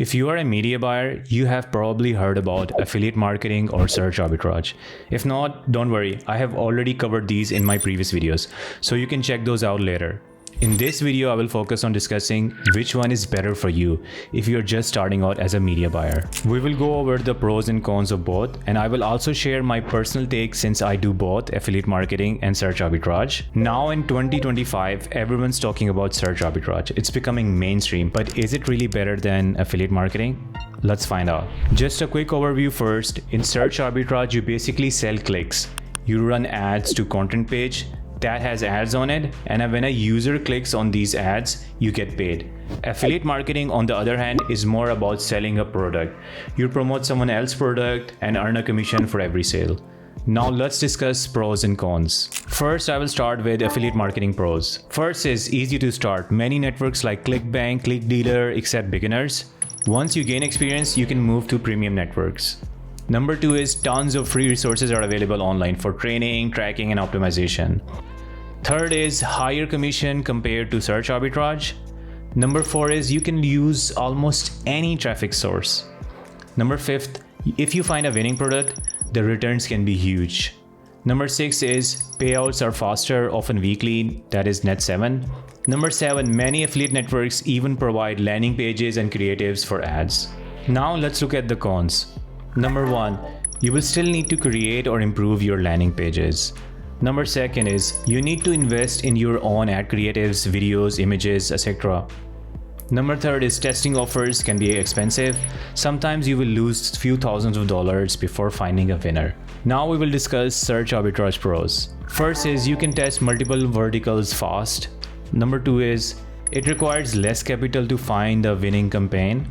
If you are a media buyer, you have probably heard about affiliate marketing or search arbitrage. If not, don't worry, I have already covered these in my previous videos, so you can check those out later. In this video, I will focus on discussing which one is better for you if you're just starting out as a media buyer. We will go over the pros and cons of both, and I will also share my personal take since I do both affiliate marketing and search arbitrage. Now in 2025, everyone's talking about search arbitrage. It's becoming mainstream, but is it really better than affiliate marketing? Let's find out. Just a quick overview first. In search arbitrage, you basically sell clicks. You run ads to content page that has ads on it, and when a user clicks on these ads, you get paid. Affiliate marketing, on the other hand, is more about selling a product. You promote someone else's product and earn a commission for every sale. Now let's discuss pros and cons. First, I will start with affiliate marketing pros. First is easy to start. Many networks like ClickBank, ClickDealer accept beginners. Once you gain experience, you can move to premium networks. Number 2 is tons of free resources are available online for training, tracking, and optimization. Third is higher commission compared to search arbitrage. Number 4 is you can use almost any traffic source. Number 5, if you find a winning product, the returns can be huge. Number 6 is payouts are faster, often weekly, that is net 7. Number 7, many affiliate networks even provide landing pages and creatives for ads. Now let's look at the cons. Number 1, you will still need to create or improve your landing pages. Number 2 is you need to invest in your own ad creatives, videos, images, etc. Number 3 is testing offers can be expensive. Sometimes you will lose few thousands of dollars before finding a winner. Now we will discuss search arbitrage pros. First is you can test multiple verticals fast. Number 2 is it requires less capital to find a winning campaign.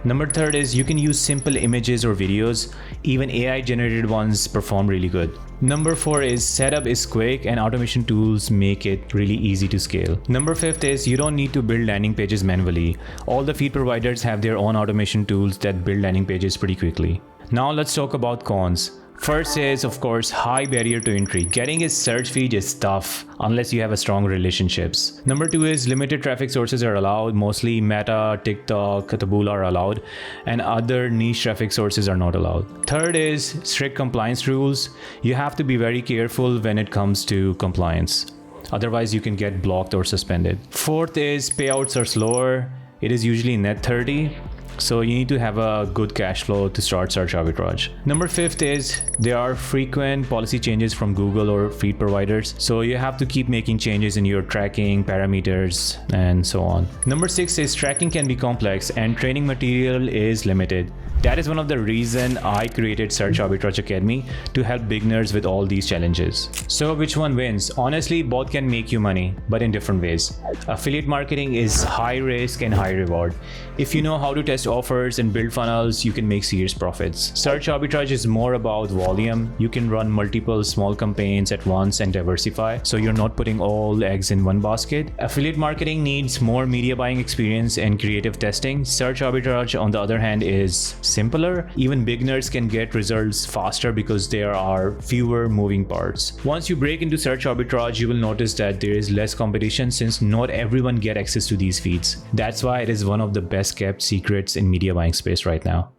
Number 3 is you can use simple images or videos. Even AI generated ones perform really good. Number 4 is setup is quick and automation tools make it really easy to scale. Number 5 is you don't need to build landing pages manually. All the feed providers have their own automation tools that build landing pages pretty quickly. Now let's talk about cons. First is, of course, high barrier to entry. Getting a search feed is tough unless you have a strong relationships. Number 2 is limited traffic sources are allowed. Mostly Meta, TikTok, Taboola are allowed, and other niche traffic sources are not allowed. Third is strict compliance rules. You have to be very careful when it comes to compliance. Otherwise, you can get blocked or suspended. Fourth is payouts are slower. It is usually net 30. So you need to have a good cash flow to start search arbitrage. Number 5 is there are frequent policy changes from Google or feed providers. So you have to keep making changes in your tracking parameters and so on. Number 6 is tracking can be complex and training material is limited. That is one of the reasons I created Search Arbitrage Academy to help beginners with all these challenges. So which one wins? Honestly, both can make you money, but in different ways. Affiliate marketing is high risk and high reward. If you know how to test offers and build funnels, you can make serious profits. Search arbitrage is more about volume. You can run multiple small campaigns at once and diversify, so you're not putting all eggs in one basket. Affiliate marketing needs more media buying experience and creative testing. Search arbitrage, on the other hand, is simpler. Even beginners can get results faster because there are fewer moving parts. Once you break into search arbitrage, you will notice that there is less competition since not everyone gets access to these feeds. That's why it is one of the best kept secrets in media buying space right now.